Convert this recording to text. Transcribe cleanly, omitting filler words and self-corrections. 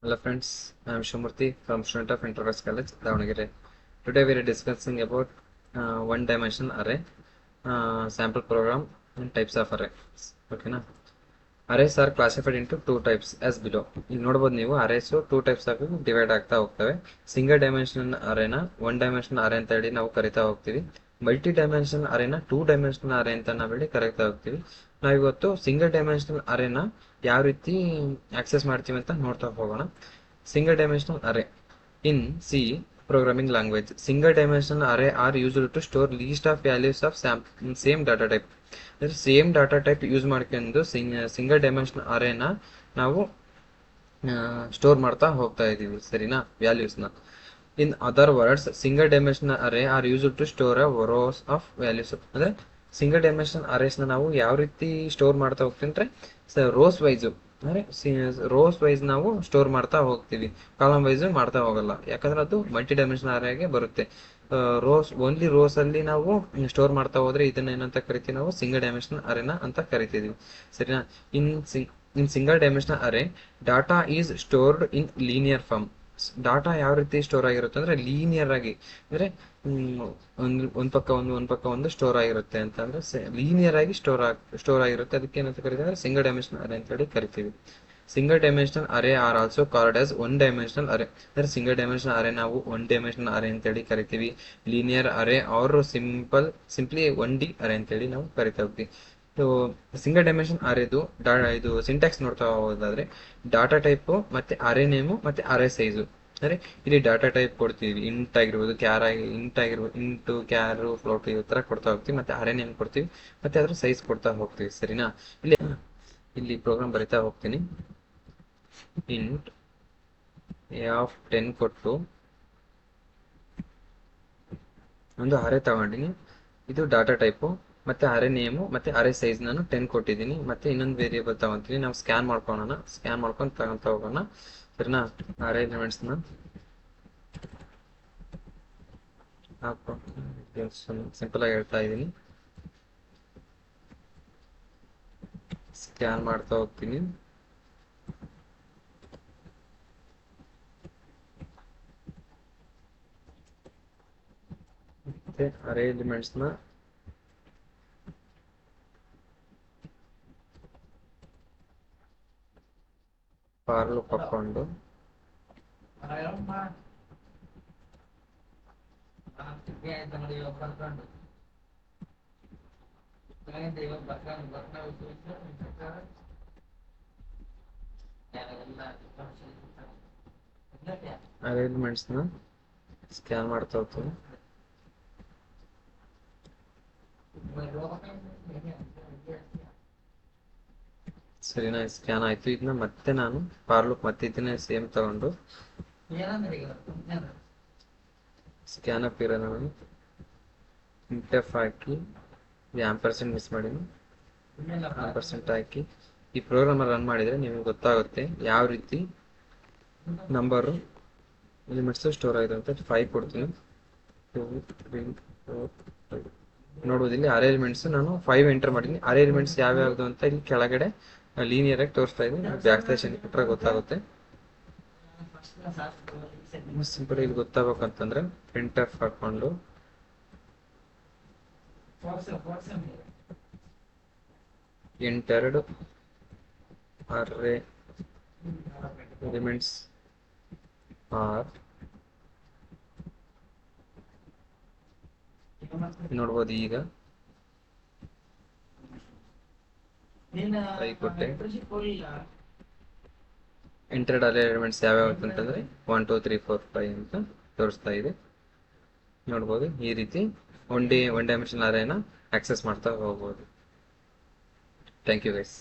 Hello friends, I am Shumurthy from student of Interface College, Davangere. Today we are discussing about one-dimensional array, sample program and types of arrays. Okay na? Arrays are classified into two types as below. ಇಲ್ಲಿ ನೋಡಬಹುದು ನೀವು arrays two types ಆಗಿ divide ಆಗ್ತಾ ಹೋಗ್ತವೆ. Single dimensional ಅರೇನ one dimensional ಅರೇ ಅಂತ ಹೇಳಿ ನಾವು ಕರಿತಾ ಹೋಗ್ತೀವಿ. ಮಲ್ಟಿ ಡೈಮೆನ್ಷನಲ್ ಅರೇನ ಟೂ ಡೈಮೆನ್ಷನಲ್ ಅರೇ ಅಂತ ನಾವು ಹೇಳಿ ಕರಿತಾ ಹೋಗ್ತೀವಿ. ನಾವಿವತ್ತು ಸಿಂಗಲ್ ಡೈಮೆನ್ಷನಲ್ ಅರೇನ ಯಾವ ರೀತಿ ಆಕ್ಸೆಸ್ ಮಾಡ್ತೀವಿ ಅಂತ ನೋಡ್ತಾ ಹೋಗೋಣ. Single dimensional array in C programming language, single dimensional array are used to store list of values of same data type. Same data type use ಮಾಡ್ಕೊಂಡು ಸಿಂಗಲ್ ಡೈಮೆನ್ಷನಲ್ ಅರೇನ ನಾವು ಸ್ಟೋರ್ ಮಾಡ್ತಾ ಹೋಗ್ತಾ ಇದೀವಿ, ಸರಿನಾ? ವ್ಯಾಲ್ಯೂಸ್ನ. In other words, single dimensional array are use to store rows of values. ಅಂದ್ರೆ single dimensional ಅರೇಸ್ನ ನಾವು ಯಾವ ರೀತಿ ಸ್ಟೋರ್ ಮಾಡ್ತಾ ಹೋಗ್ತೀವಿ ಅಂದ್ರೆ ರೋಸ್ ವೈಸ್, ಅಂದ್ರೆ ರೋಸ್ ವೈಸ್ ನಾವು ಸ್ಟೋರ್ ಮಾಡ್ತಾ ಹೋಗ್ತೀವಿ, ಕಾಲಮ್ ವೈಸ್ ಮಾಡ್ತಾ ಹೋಗಲ್ಲ. ಯಾಕಂದ್ರೆ ಅದು ಮಲ್ಟಿ ಡೈಮೆನ್ಷನಲ್ ಅರೇಗೆ ಬರುತ್ತೆ. ರೋಸ್ ಓನ್ಲಿ ರೋಸ್ ಅಲ್ಲಿ ನಾವು ಸ್ಟೋರ್ ಮಾಡ್ತಾ ಹೋದ್ರೆ ಇದನ್ನ ಏನಂತ ಕರಿತೀವಿ ನಾವು? ಸಿಂಗಲ್ ಡೈಮೆನ್ಷನಲ್ ಅರೇನಾ ಅಂತ ಕರಿತೀವಿ, ಸರಿನಾ? In single dimensional array data is stored in linear form. Data ಯಾವ ರೀತಿ ಸ್ಟೋರ್ ಆಗಿರುತ್ತೆ ಅಂದ್ರೆ ಲೀನಿಯರ್ ಆಗಿ, ಅಂದ್ರೆ ಒಂದ್ ಪಕ್ಕ ಒಂದು ಸ್ಟೋರ್ ಆಗಿರುತ್ತೆ ಅಂತ ಅಂದ್ರೆ ಲೀನಿಯರ್ ಆಗಿ ಸ್ಟೋರ್ ಆಗಿರುತ್ತೆ. ಅದಕ್ಕೆ ಏನಂತ ಕರಿತೀವಿ ಅಂದ್ರೆ ಸಿಂಗಲ್ ಡೈಮೆನ್ಷನಲ್ ಅರೇ ಅಂತ ಹೇಳಿ ಕರಿತೀವಿ. Single dimensional array are also called as one dimensional array. ಅಂದ್ರೆ ಸಿಂಗಲ್ ಡೈಮೆನ್ಷನಲ್ ಅರೇ ನಾವು ಒನ್ ಡೈಮೆನ್ಷನಲ್ ಅರೇ ಅಂತ ಹೇಳಿ ಕರಿತೀವಿ. Linear array or simply one D array ಅಂತ ಹೇಳಿ ನಾವು ಕರಿತಾ ಹೋಗ್ತೀವಿ. ಸಿಂಗಲ್ ಡೈಮೆನ್ಷನ್ ಅರೇದು ಇದು ಸಿಂಟ್ಯಾಕ್ಸ್ ನೋಡ್ತಾ ಹೋಗೋದಾದ್ರೆ ಡಾಟಾ ಟೈಪ್ ಮತ್ತೆ ಅರೇ ನೇಮು ಮತ್ತೆ ಅರೇ ಸೈಜು. ಅಂದ್ರೆ ಇಲ್ಲಿ ಡಾಟಾ ಟೈಪ್ ಕೊಡ್ತೀವಿ, ಇಂಟ್ ಆಗಿರ್ಬೋದು, ಇಂಟು ಕ್ಯಾರು ಫ್ಲೋಟ್ ಈ ತರ ಕೊಡ್ತಾ ಹೋಗ್ತೀವಿ. ಮತ್ತೆ ಅರೇ ನೇಮ್ ಕೊಡ್ತೀವಿ, ಮತ್ತೆ ಅದ್ರ ಸೈಜ್ ಕೊಡ್ತಾ ಹೋಗ್ತೀವಿ, ಸರಿನಾ? ಇಲ್ಲಿ ಪ್ರೋಗ್ರಾಮ್ ಬರಿತಾ ಹೋಗ್ತೀನಿ. ಇಂಟ್ ಎ ಆಫ್ 10 ಕೊಟ್ಟು ಒಂದು ಅರೇ ತಗೊಂಡಿನಿ. ಇದು ಡಾಟಾ ಟೈಪು, ಮತ್ತೆ ಅರೇ ನೇಮು ಮತ್ತೆ ಅರೇ ಸೈಜ್ ನಾನು 10 ಕೊಟ್ಟಿದ್ದೀನಿ. ಮತ್ತೆ ಇನ್ನೊಂದು ವೇರಿಯೇಬಲ್ ತಗೊಂತೀನಿ. ನಾವು ಸ್ಕ್ಯಾನ್ ಮಾಡ್ಕೊಂಡು ತಗೊಂತ ಹೋಗೋಣ, ಸರಿನಾ? ಅರೇ ಎಲಿಮೆಂಟ್ಸ್ ನ ಸಿಂಪಲ್ ಆಗಿ ಹೇಳ್ತಾ ಇದ್ದೀನಿ. ಸ್ಕ್ಯಾನ್ ಮಾಡ್ತಾ ಹೋಗ್ತೀನಿ. ಮತ್ತೆ ಅರೇ ಎಲಿಮೆಂಟ್ಸ್ ನ ಫಾರ್ ಲೂಪ್ ಹಾಕೊಂಡು ಅರೇ ಎಲಿಮೆಂಟ್ಸ್ ನ ಸ್ಕ್ಯಾನ್ ಮಾಡ್ತಾ ಹೋಗ್ತೀನಿ. ಸರಿನಾ? ಸ್ಕ್ಯಾನ್ ಆಯ್ತು. ಇದನ್ನ ಮತ್ತೆ ನಾನು ಫಾರ್ ಲೂಪ್ ಮತ್ತೆ ಇದನ್ನ ಸೇಮ್ ತಗೊಂಡು ಸ್ಕ್ಯಾನ್ ಅಪ್ ಇರೋ ನಾನು ಇಂಟೆಫ್ ಹಾಕಿ ಆಂಪರ್ಸೆಂಟ್ ಮಿಸ್ ಮಾಡೀನಿ, ಆಂಪರ್ಸೆಂಟ್ ಹಾಕಿ ಈ ಪ್ರೋಗ್ರಾಮ್ ರನ್ ಮಾಡಿದ್ರೆ ನಿಮಗೆ ಗೊತ್ತಾಗುತ್ತೆ ಯಾವ ರೀತಿ ನಂಬರ್ ಎಲಿಮೆಂಟ್ಸ್ ಸ್ಟೋರ್ ಆಗಿದೆ ಅಂತ. 5 ಕೊಡ್ತೀನಿ. 2 3 4 5 ನೋಡ್ಬೋದು. ಇಲ್ಲಿ ಅರೇ ಎಲಿಮೆಂಟ್ಸ್ ನಾನು 5 ಎಂಟರ್ ಮಾಡಿದ್ದೀನಿ. ಅರೇ ಎಲಿಮೆಂಟ್ಸ್ ಯಾವ್ಯಾವ್ದು ಅಂತ ಇಲ್ಲಿ ಕೆಳಗಡೆ ಲೀನಿಯರ್ ಆಗಿ ತೋರಿಸ್ತಾ ಇದ್ದೀನಿ. ಬ್ಯಾಕ್ ಸ್ಲಾಶ್ ಕೊಟ್ಟರೆ ಗೊತ್ತಾಗುತ್ತೆ. ಸಿಂಪಲ್ ಇಲ್ಲಿ ಗೊತ್ತಾಗಬೇಕಂತಂದ್ರೆ ಪ್ರಿಂಟ್ ಎಫ್ ಹಾಕೊಂಡು ಎಂಟೆರಡು ಅರೇ ಎಲಿಮೆಂಟ್ಸ್ ಆರ್ ನೋಡ್ಬೋದು. ಈಗ ಕೊಟ್ಟೆ ಎಂಟೆರಡು ಅರೇ ಎಲಿಮೆಂಟ್ಸ್ ಯಾವ್ಯಾವ ಅಂತಂದ್ರೆ 1 2 3 4 5 ಅಂತ ತೋರಿಸ್ತಾ ಇದೆ, ನೋಡ್ಬೋದು. ಈ ರೀತಿ ಒನ್ ಡೈಮೆನ್ಷನಲ್ ಅರೇನ ಆಕ್ಸೆಸ್ ಮಾಡ್ತಾ ಹೋಗ್ಬೋದು. Thank you guys.